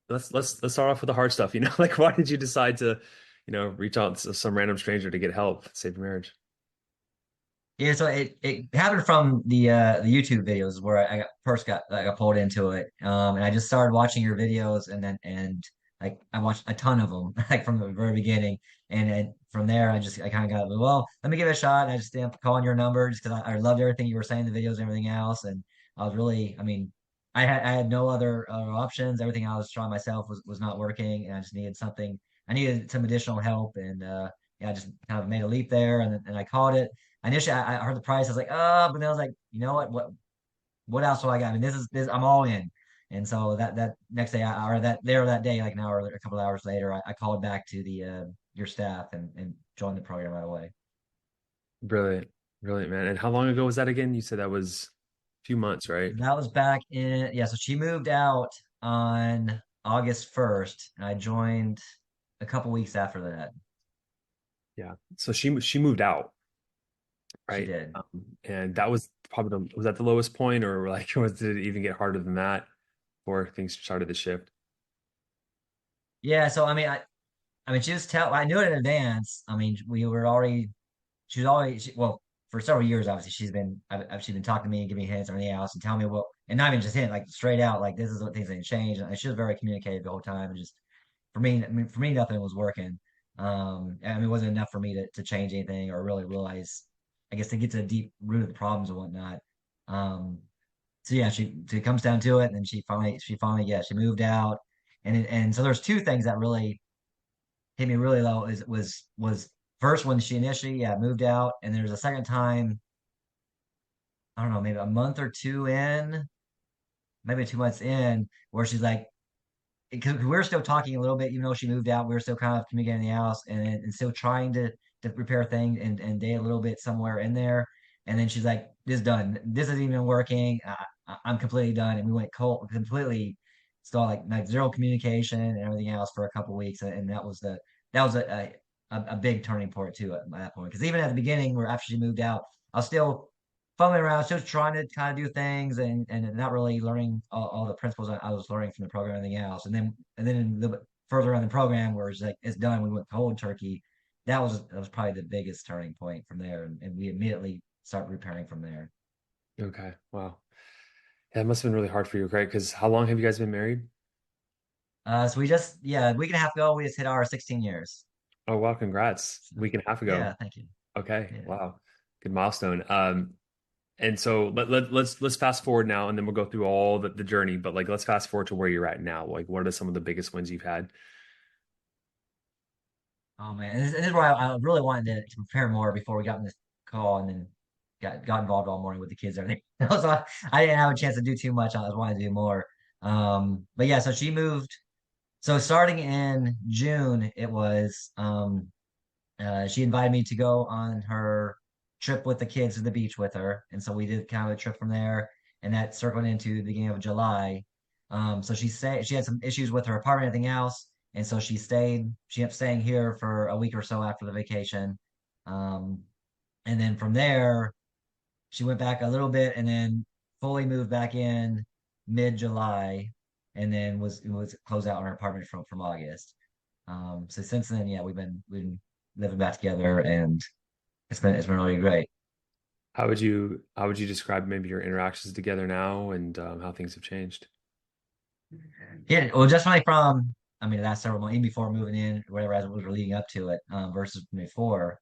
let's start off with the hard stuff, like why did you decide to, reach out to some random stranger to get help, save your marriage? Yeah, so it happened from the YouTube videos where I got pulled into it. And I just started watching your videos and like I watched a ton of them like from the very beginning. And then from there I kind of got, well, let me give it a shot. And I just ended up calling your number just because I loved everything you were saying in the videos and everything else. And I was really, I mean, I had no other options. Everything I was trying myself was not working, and I just needed something. I needed some additional help, and yeah, I just kind of made a leap there, and I called it. Initially, I heard the price. I was like, oh, but then I was like, you know what? What else do I got? I mean, this. I'm all in. And so that next day, or that day, like an hour, a couple of hours later, I called back to the your staff and joined the program right away. Brilliant. Brilliant, man. And how long ago was that again? You said that was a few months, right? That was back in, yeah. So she moved out on August 1st, and I joined a couple weeks after that. Yeah. So she moved out, She right? did. And that was probably was that the lowest point, or like did it even get harder than that before things started to shift? Yeah. So I mean, I knew it in advance. I mean, we were already she's always well for several years. Obviously, she's been talking to me and giving me hints and everything else and telling me what, and not even just hint, like straight out, like this is what things need to change. And she was very communicative the whole time. And just for me, nothing was working. I mean, it wasn't enough for me to change anything or really realize, I guess, to get to the deep root of the problems and whatnot. Um, so yeah, she comes down to it, and then yeah, she moved out, and so there's two things that really hit me really low is was first when she initially, yeah, moved out, and there's a second time, I don't know, maybe a month or two in, maybe 2 months in, where she's like, because we were still talking a little bit, even though she moved out, we were still kind of communicating in the house and still trying to repair things and date a little bit somewhere in there. And then she's like, "This is done. This isn't even working. I'm completely done." And we went cold, completely stalled, like zero communication and everything else for a couple of weeks. And that was a big turning point too at that point. Because even at the beginning, where after she moved out, I was still fumbling around, still trying to kind of do things and not really learning all the principles I was learning from the program and everything else. And then a little bit further on the program where it's like it's done, we went cold turkey. That was probably the biggest turning point from there, and we immediately start repairing from there. Okay. Wow. Yeah, it must have been really hard for you, right? Because how long have you guys been married? So we just, yeah, a week and a half ago we just hit our 16 years. Oh, wow, congrats. So, A week and a half ago. yeah, thank you. Okay. Yeah. Wow. Good milestone. And so let's fast forward now and then we'll go through all the journey, but like let's fast forward to where you're at now. Like what are some of the biggest wins you've had? Oh man, this is where I really wanted to prepare more before we got in this call, and then got involved all morning with the kids and everything. So I didn't have a chance to do too much. I was wanting to do more. But yeah, so she moved. So starting in June, it was she invited me to go on her trip with the kids to the beach with her, and so we did kind of a trip from there, and that circled into the beginning of July. So she had some issues with her apartment and everything else, and so she stayed. She ended up staying here for a week or so after the vacation, um, and then from there she went back a little bit, and then fully moved back in mid-July, and then was closed out on her apartment from August. So since then, yeah, we've been living back together, and it's been really great. How would you describe maybe your interactions together now and how things have changed? Yeah, well, just like from, I mean, the last several months, even before moving in, whatever, as it was leading up to it, versus before.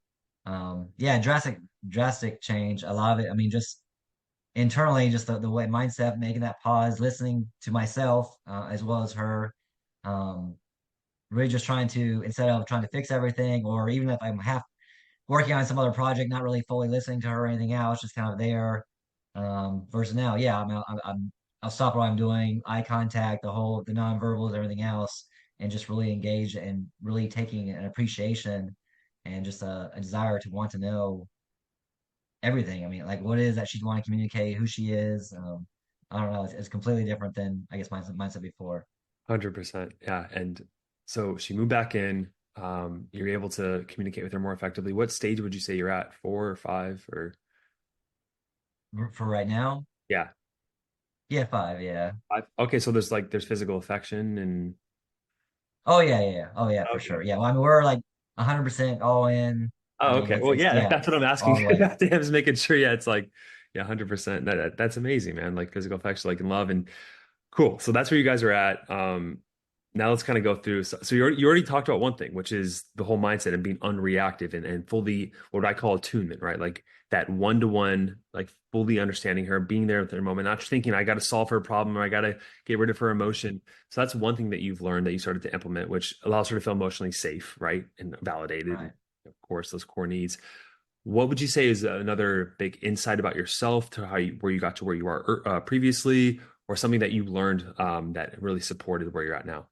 Yeah, drastic change. A lot of it, I mean, just internally, just the way mindset, making that pause, listening to myself, as well as her, um, really just trying to, instead of trying to fix everything, or even if I'm half working on some other project, not really fully listening to her or anything else, just kind of there. Versus now, yeah, I'll stop what I'm doing, eye contact, the nonverbals, everything else, and just really engage and really taking an appreciation and just a desire to want to know everything. I mean, like what it is that she'd want to communicate, who she is. I don't know. It's completely different than I guess mindset before. 100%. Yeah. And so she moved back in. You're able to communicate with her more effectively. What stage would you say you're at? Four or five or For right now, yeah. yeah, five, yeah. Five? Okay, so there's physical affection and Oh yeah, yeah, yeah. Oh yeah, for sure. Okay. Yeah. Well, I mean, we're like 100% all in. I Oh, mean, okay. Well, it's yeah, yeah, that's what I'm asking all the way. about him is making sure. Yeah, it's like, yeah, 100%. That's amazing, man. Like physical affection, like in love, and cool. So that's where you guys are at. Now let's kind of go through. So you already talked about one thing, which is the whole mindset and being unreactive and fully what I call attunement, right? Like that one-to-one, like fully understanding her, being there at the moment, not just thinking I got to solve her problem or I got to get rid of her emotion. So that's one thing that you've learned that you started to implement, which allows her to feel emotionally safe, right? And validated, and Right. of course, those core needs. What would you say is another big insight about yourself to how where you got to where you are previously, or something that you learned that really supported where you're at now?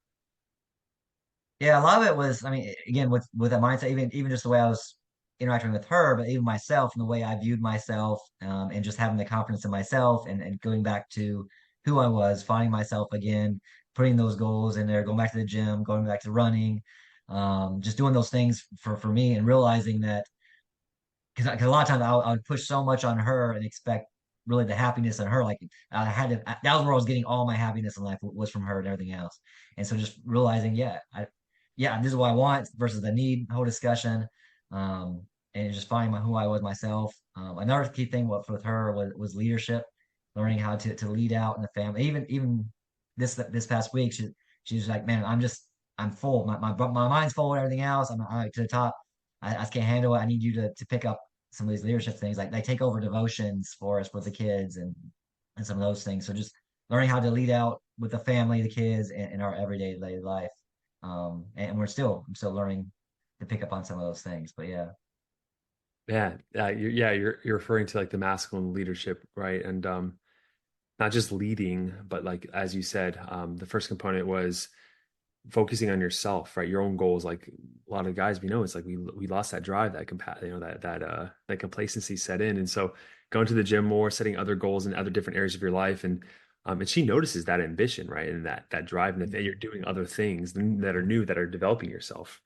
Yeah, a lot of it was, I mean, again, with that mindset, even just the way I was interacting with her, but even myself and the way I viewed myself, and just having the confidence in myself and going back to who I was, finding myself again, putting those goals in there, going back to the gym, going back to running, just doing those things for me and realizing that because a lot of times I would push so much on her and expect really the happiness in her. Like I had to, that was where I was getting all my happiness in life was from her and everything else. And so just realizing, yeah, this is what I want versus the need, whole discussion. Um, and just finding who I was myself. Another key thing with her was leadership, learning how to lead out in the family. Even this past week, she's like, man, I'm full. My mind's full of everything else. I'm to the top. I just can't handle it. I need you to pick up some of these leadership things. Like they take over devotions for us with the kids and some of those things. So just learning how to lead out with the family, the kids, in our everyday life. And I'm still learning to pick up on some of those things. But yeah, Yeah, you're referring to like the masculine leadership, right? And not just leading, but like as you said, the first component was focusing on yourself, right? Your own goals. Like a lot of guys we know, it's like we lost that drive, that that complacency set in, and so going to the gym more, setting other goals in other different areas of your life, and she notices that ambition, right, and that drive, and that you're doing other things that are new, that are developing yourself.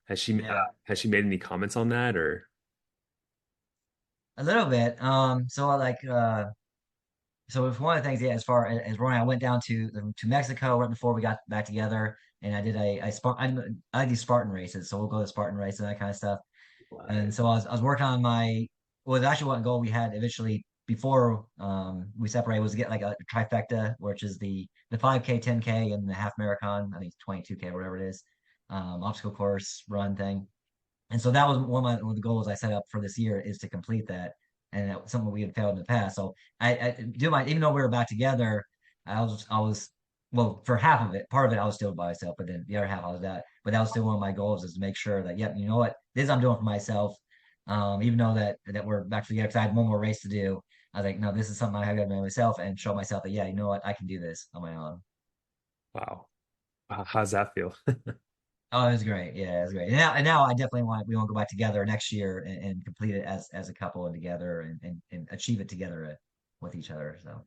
yeah, Has she made any comments on that, or a little bit. So it's one of the things, yeah, as far as running, I went down to Mexico right before we got back together, and I did I like these Spartan races, so we'll go to Spartan races and that kind of stuff. And what? so I was working on my well, actually one goal we had eventually before we separated was to get like a trifecta, which is the 5K, 10K, and the half marathon. I think it's 22K or whatever it is, obstacle course run thing. And so that was one of the goals I set up for this year is to complete that. And that was something we had failed in the past. So I do my even though we were back together, I was well for half of it, part of it I was still by myself, but then the other half I was that. But that was still one of my goals is to make sure that yep, you know what, this I'm doing for myself. Even though that we're back together because I had one more race to do. I was like, no, this is something I have got to do myself and show myself that yeah, you know what, I can do this on my own. Wow. How's that feel? Oh, it was great. Yeah, it was great. And now I definitely we want to go back together next year and complete it as a couple and together and achieve it together with each other. So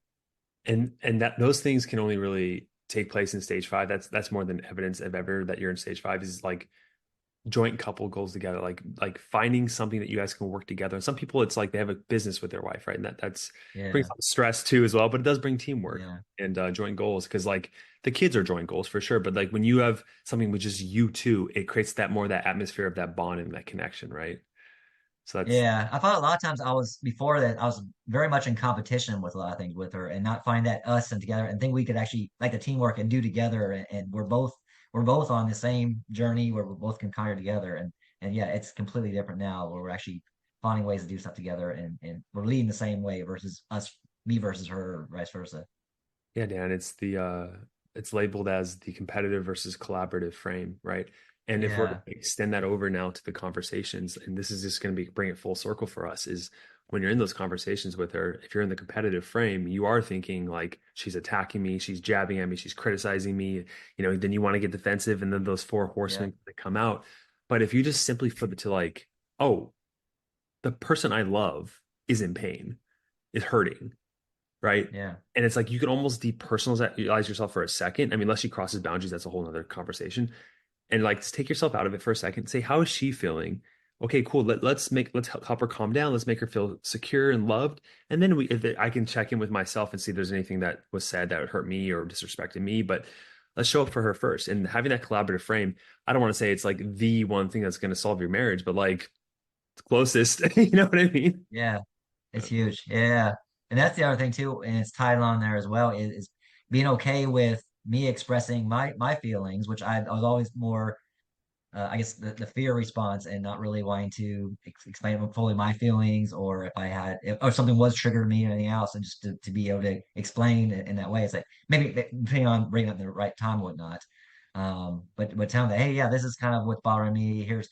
And that those things can only really take place in stage five. That's more than evidence of ever that you're in stage five is like joint couple goals together, like finding something that you guys can work together. And some people it's like they have a business with their wife, right? And that's brings yeah, on stress too as well, but it does bring teamwork yeah, and joint goals because like the kids are joint goals for sure. But like when you have something with just you two, it creates that more that atmosphere of that bond and that connection, right? So that's yeah. I thought a lot of times I was before that I was very much in competition with a lot of things with her and not find that us and together and think we could actually like the teamwork and do together and we're both on the same journey where we both can conquer together and yeah, it's completely different now where we're actually finding ways to do stuff together and we're leading the same way versus us me versus her or vice versa. yeah, Dan, it's labeled as the competitive versus collaborative frame, right? And if we're to Yeah. extend that over now to the conversations, and this is just going to be bring it full circle for us, is when you're in those conversations with her, if you're in the competitive frame, you are thinking like she's attacking me, she's jabbing at me, she's criticizing me, then you want to get defensive, and then those four Yeah. horsemen that come out. But if you just simply flip it to like, oh, the person I love is in pain, is hurting, right? Yeah. And it's like you can almost depersonalize yourself for a second. I mean, unless she crosses boundaries, that's a whole nother conversation. And like just take yourself out of it for a second. Say, how is she feeling? Okay, cool. Let's help her calm down. Let's make her feel secure and loved. And then I can check in with myself and see if there's anything that was said that would hurt me or disrespected me. But let's show up for her first. And having that collaborative frame, I don't want to say it's like the one thing that's going to solve your marriage, but like it's closest. You know what I mean? Yeah, it's huge. Yeah. And that's the other thing too, and it's tied on there as well, is being okay with me expressing my feelings, which I was always more I guess the fear response and not really wanting to explain fully my feelings or if I had or something was triggering me or anything else and just to be able to explain it in that way. It's like maybe depending on bringing up the right time and whatnot. But telling that, hey, yeah, this is kind of what's bothering me. Here's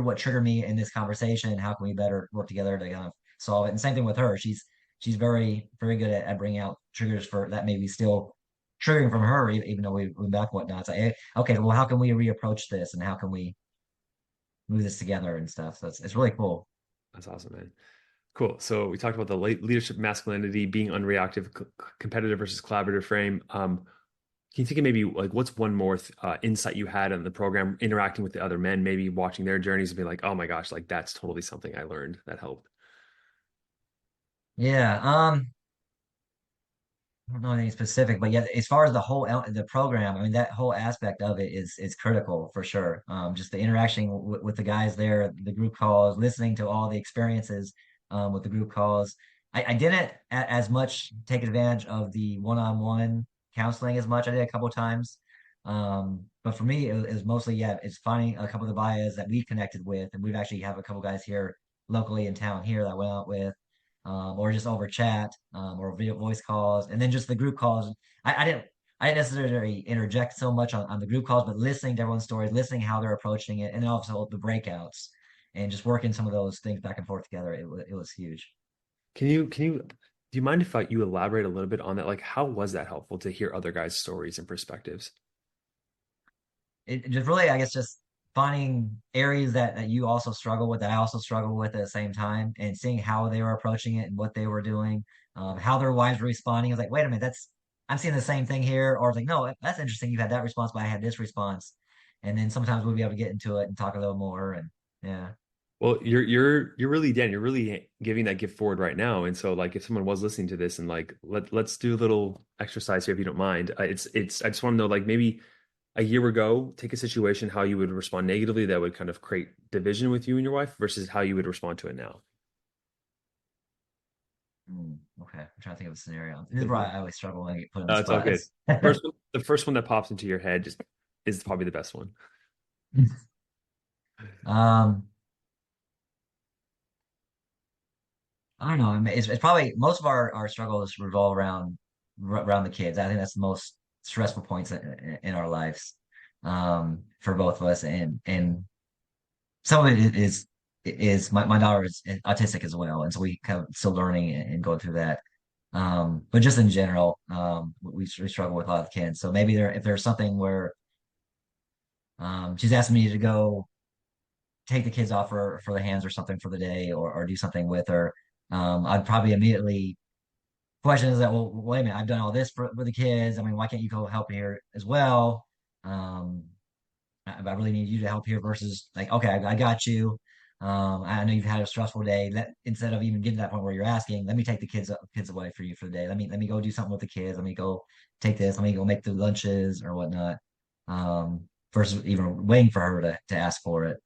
what triggered me in this conversation. How can we better work together to kind of solve it? And same thing with her. She's very good at bringing out triggers for that maybe still triggering from her, even though we back whatnot. It's like, hey, okay, well, how can we reapproach this and how can we move this together and stuff? So it's really cool. That's awesome, man. Cool. So we talked about the leadership masculinity, being unreactive, competitive versus collaborative frame. Can you think of maybe like what's one more insight you had on the program, interacting with the other men, maybe watching their journeys and be like, oh my gosh, like that's totally something I learned that helped. Yeah. I don't know anything specific, but yeah, as far as the program, I mean that whole aspect of it is critical for sure. Just the interaction with the guys there, the group calls, listening to all the experiences with the group calls. I didn't as much take advantage of the one-on-one counseling as much. I did a couple of times, but for me, it was mostly yeah, it's finding a couple of the bias that we connected with, and we've actually have a couple guys here locally in town here that I went out with or just over chat or video voice calls, and then just the group calls. I didn't necessarily interject so much on the group calls, but listening to everyone's stories, listening how they're approaching it, and then also the breakouts, and just working some of those things back and forth together. It was huge. Do you mind if you elaborate a little bit on that? Like, how was that helpful to hear other guys' stories and perspectives? It just really, I guess, just finding areas that you also struggle with, that I also struggle with at the same time, and seeing how they were approaching it and what they were doing, how their wives were responding. I was like, wait a minute, that's I'm seeing the same thing here, or it's like, no, that's interesting. You had that response, but I had this response, and then sometimes we'll be able to get into it and talk a little more, and yeah, Well, you're really Dan, you're really giving that gift forward right now. And so like if someone was listening to this and like let's do a little exercise here if you don't mind. It's I just want to know like maybe a year ago, take a situation how you would respond negatively that would kind of create division with you and your wife versus how you would respond to it now. okay. I'm trying to think of a scenario. This is where I always struggle when I get put on the It's all spot. good. The first one that pops into your head just is probably the best one. um, I don't know. I mean, it's probably most of our struggles revolve around the kids. I think that's the most stressful points in our lives for both of us, and some of it is my daughter is autistic as well, and so we kind of still learning and going through that. But just in general, we struggle with a lot of kids. So maybe if there's something where she's asking me to go take the kids off for the hands or something for the day or do something with her, I'd probably immediately question is that, well, wait a minute, I've done all this for the kids. I mean, why can't you go help here as well? Um, I really need you to help here versus like, okay, I got you. I know you've had a stressful day. That instead of even getting to that point where you're asking, let me take the kids away for you for the day. Let me go do something with the kids. Let me go take this. Let me go make the lunches or whatnot. Versus even waiting for her to ask for it.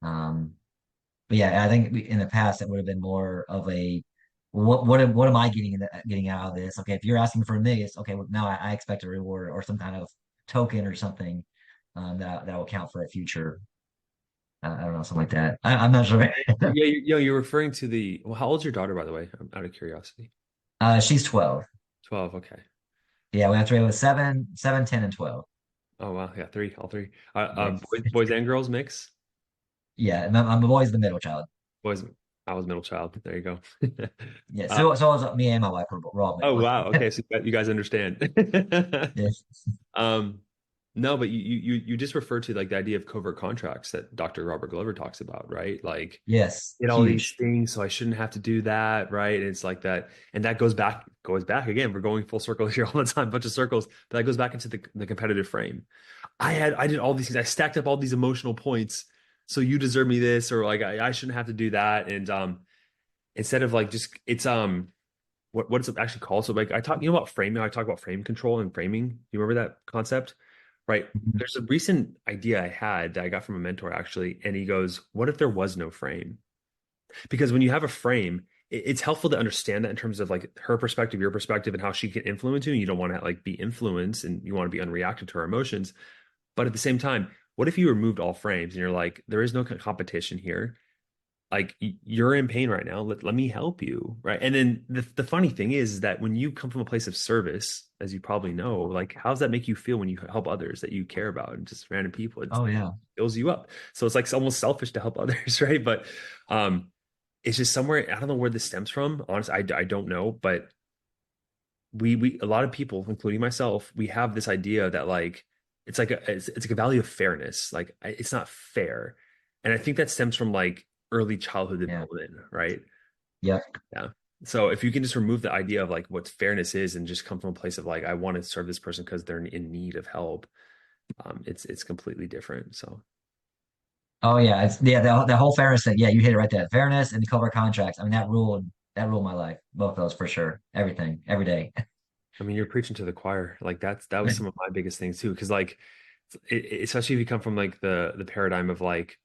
Um, but yeah, I think in the past it would have been more of a what am I getting out of this? Okay, if you're asking for this, okay, well, now I expect a reward or some kind of token or something that will count for a future. I don't know, something like that. I'm not sure. Yeah, you're referring to the well, how old's your daughter, by the way? I'm out of curiosity. She's 12. 12, okay. Yeah, we have to with 7, 10, and 12. Oh wow, yeah, all three. Yeah, Boys and girls mix. yeah. And I'm always the middle child. Boys, I was middle child. There you go. Yeah, Uh, so was me and my wife. We're all oh middle. wow, okay, so you guys understand. Yes. Um, no, but you just referred to like the idea of covert contracts that Dr. Robert Glover talks about, right? Like Yes, did all these huge. things, so I shouldn't have to do that, right? And it's like that, and that goes back again. We're going full circle here all the time, bunch of circles, but that goes back into the competitive frame. I did all these things. I stacked up all these emotional points. So you deserve me this, or like I shouldn't have to do that. And instead of like just it's what it's actually called. So like I talk, you know about framing, I talk about frame control and framing. You remember that concept? right? Mhm. There's a recent idea I had that I got from a mentor actually, and he goes, "What if there was no frame?" Because when you have a frame, it's helpful to understand that in terms of like her perspective, your perspective, and how she can influence you. And you don't want to like be influenced, and you want to be unreactive to her emotions. But at the same time, what if you removed all frames and you're like, there is no competition here? Like you're in pain right now. Let me help you. Right. And then the funny thing is that when you come from a place of service, as you probably know, like how does that make you feel when you help others that you care about and just random people? It Oh yeah. fills you up. So it's like almost selfish to help others, right? But it's just somewhere, I don't know where this stems from. Honestly, I don't know, but we a lot of people, including myself, we have this idea that like it's like a value of fairness. Like it's not fair. And I think that stems from like early childhood Yeah. development, right? Yep. Yeah. So if you can just remove the idea of like what fairness is and just come from a place of like I want to serve this person because they're in need of help, it's completely different. So Oh yeah. It's yeah, the whole fairness thing. Yeah, you hit it right there. Fairness and the covert contracts. I mean, that ruled my life. Both those for sure. Everything, every day. I mean, you're preaching to the choir. Like that was some of my biggest things too. Because like, especially if you come from like the paradigm of like,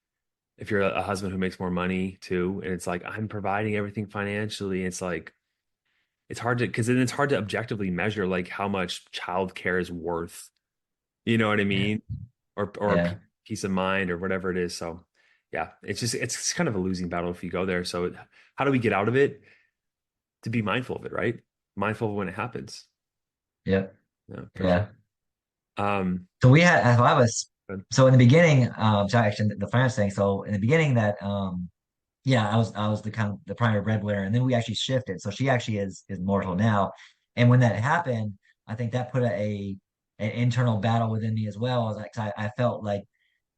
if you're a husband who makes more money too, and it's like I'm providing everything financially. It's like it's hard to because then it's hard to objectively measure like how much childcare is worth. You know what I mean? Or Yeah. peace of mind or whatever it is. So yeah, it's kind of a losing battle if you go there. So how do we get out of it? To be mindful of it, right? Mindful of when it happens. Yep. Yeah, for sure. Yeah. Um, So we had, if I was, but so in the beginning, so actually the finance thing. So in the beginning that, yeah, I was the kind of the primary breadwinner, and then we actually shifted. So she actually is mortal now, and when that happened, I think that put an internal battle within me as well. I was like, I felt like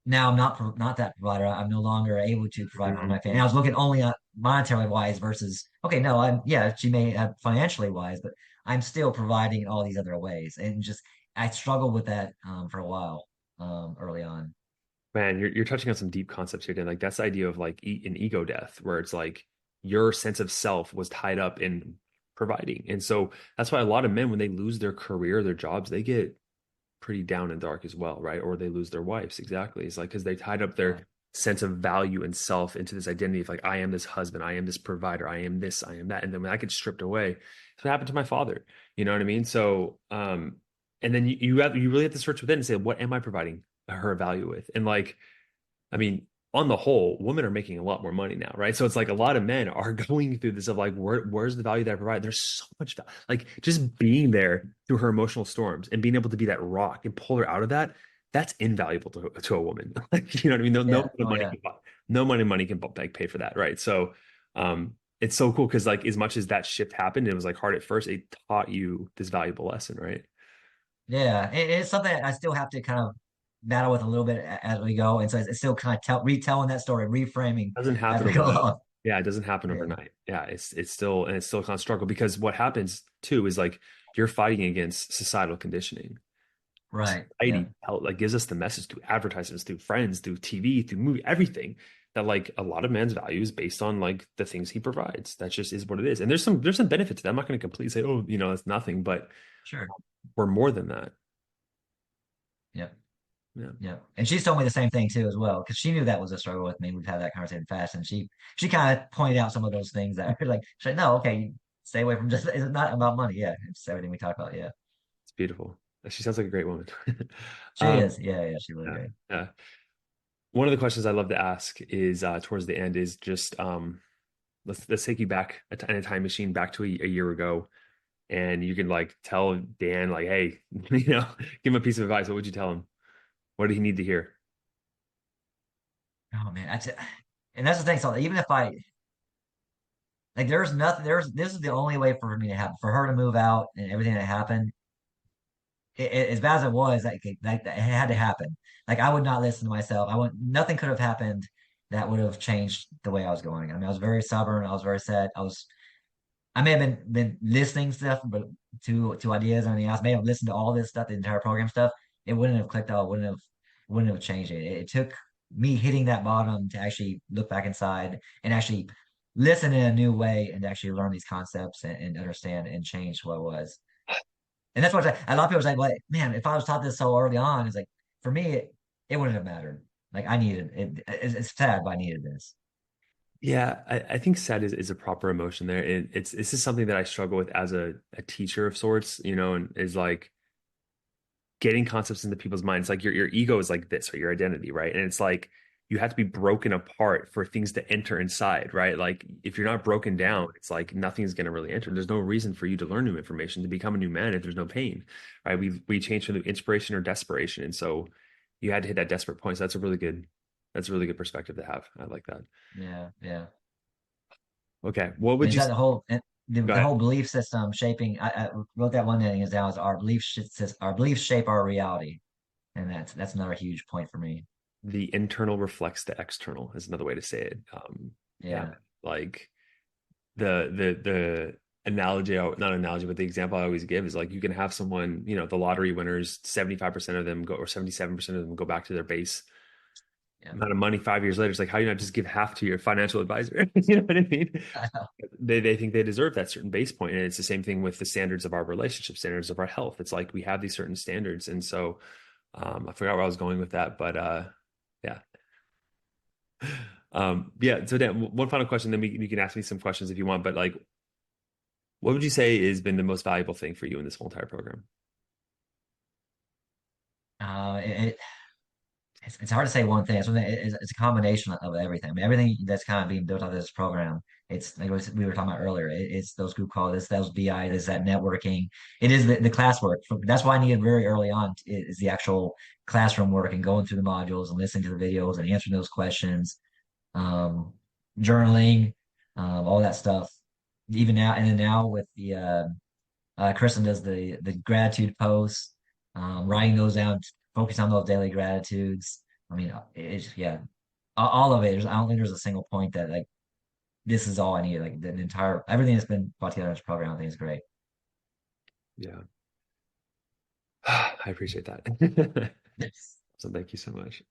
now I'm not that provider. I'm no longer able to provide for my Mhm. family. And I was looking only at monetarily wise versus okay, no, I'm yeah, she may have financially wise, but I'm still providing in all these other ways. And just I struggled with that for a while early on. Man, you're touching on some deep concepts here, Dan. Like that's the idea of like an ego death, where it's like your sense of self was tied up in providing. And so that's why a lot of men, when they lose their career, their jobs, they get pretty down and dark as well, right? Or they lose their wives. Exactly. It's like because they tied up their Yeah. sense of value and self into this identity of like, I am this husband, I am this provider, I am this, I am that. And then when that gets stripped away, it's what happened to my father. You know what I mean? So, and then you really have to search within and say, what am I providing her value with? And like, I mean, on the whole, women are making a lot more money now, right? So it's like a lot of men are going through this of like, where's the value that I provide? There's so much, like just being there through her emotional storms and being able to be that rock and pull her out of that. That's invaluable to a woman. Like, you know what I mean? No Yeah. amount of Oh money yeah. can buy, no money can like pay for that, right? So, it's so cool because like as much as that shift happened, it was like hard at first. It taught you this valuable lesson, right? Yeah. It's something I still have to kind of battle with a little bit as we go. And so it's still kind of retelling that story, reframing Doesn't as happen we go overnight. along. Yeah, it doesn't happen Yeah. overnight. Yeah, it's still and it's still a constant struggle because what happens too is like you're fighting against societal conditioning. Right. Yeah. Society like gives us the message through advertisements, through friends, through TV, through movie, everything that like a lot of man's value is based on like the things he provides. That just is what it is. And there's some benefit to that. I'm not going to completely say, oh, it's nothing, but Sure. we're more than that. Yep. Yeah. Yeah, and she's told me the same thing too as well because she knew that was a struggle with me. We've had that conversation fast, and she kind of pointed out some of those things that are like she's like, no, okay, stay away from just it's not about money. Yeah, it's everything we talk about. Yeah, It's beautiful. She sounds like a great woman. she Um, is. Yeah, yeah, she's really yeah. great. Yeah. One of the questions I love to ask is towards the end is just let's take you back in a time machine back to a year ago, and you can like tell Dan like, hey, give him a piece of advice. What would you tell him? What did he need to hear? Oh man, and that's the thing. So even if I like, there's nothing. This is the only way for me to happen for her to move out and everything that happened. As bad as it was, it had to happen. Like I would not listen to myself. I would nothing could have happened that would have changed the way I was going. I mean, I was very stubborn. I was very sad. I may have been listening stuff, but to ideas and everything else. May have listened to all this stuff, the entire program stuff. It wouldn't have clicked out. Wouldn't have changed it. It took me hitting that bottom to actually look back inside and actually listen in a new way and actually learn these concepts and understand and change what it was. And that's what a lot of people say, like, man, if I was taught this so early on, it's like for me, it wouldn't have mattered. Like I needed it. It's sad, but I needed this. Yeah, I think sad is a proper emotion there. It's this is something that I struggle with as a teacher of sorts, you know, and is like getting concepts into people's minds. Like your ego is like this, right? Your identity, right? And it's like you have to be broken apart for things to enter inside, right? Like if you're not broken down, it's like nothing's going to really enter. There's no reason for you to learn new information, to become a new man if there's no pain, right? We change from the inspiration or desperation, and so you had to hit that desperate point. So that's a really good perspective to have. I like that. Yeah, yeah. Okay, what And would it's you that go the ahead? whole belief system shaping. I wrote that one thing is down is our beliefs shape our reality, and that's another huge point for me. The internal reflects the external is another way to say it. Yeah, Yeah, like the analogy, not analogy, but the example I always give is like you can have someone, you know, the lottery winners, 75% of them go, or 77% of them go back to their base yeah. amount of money 5 years later. It's like, how do you not just give half to your financial advisor? You know what I mean? They think they deserve that certain base point. And it's the same thing with the standards of our relationship, standards of our health. It's like we have these certain standards. And so I forgot where I was going with that, but yeah. Yeah. So Dan, one final question, then you can ask me some questions if you want, but like, what would you say has been the most valuable thing for you in this whole entire program? Uh, it, it's hard to say one thing. It's a combination of everything. I mean, everything that's kind of being built out of this program. It's like we were talking about earlier. It's those group calls. It's those BI. It's that networking. It is the classwork. That's why I needed very early on is the actual classroom work and going through the modules and listening to the videos and answering those questions, um, journaling, all that stuff. Even now, and then now with the Kristen does the gratitude posts, writing those down, focus on those daily gratitudes. I mean, it's yeah, all of it. I don't think there's a single point that like this is all I need. Like the entire everything that's been brought together in this program, I think is great. Yeah. I appreciate that. Yes. So thank you so much.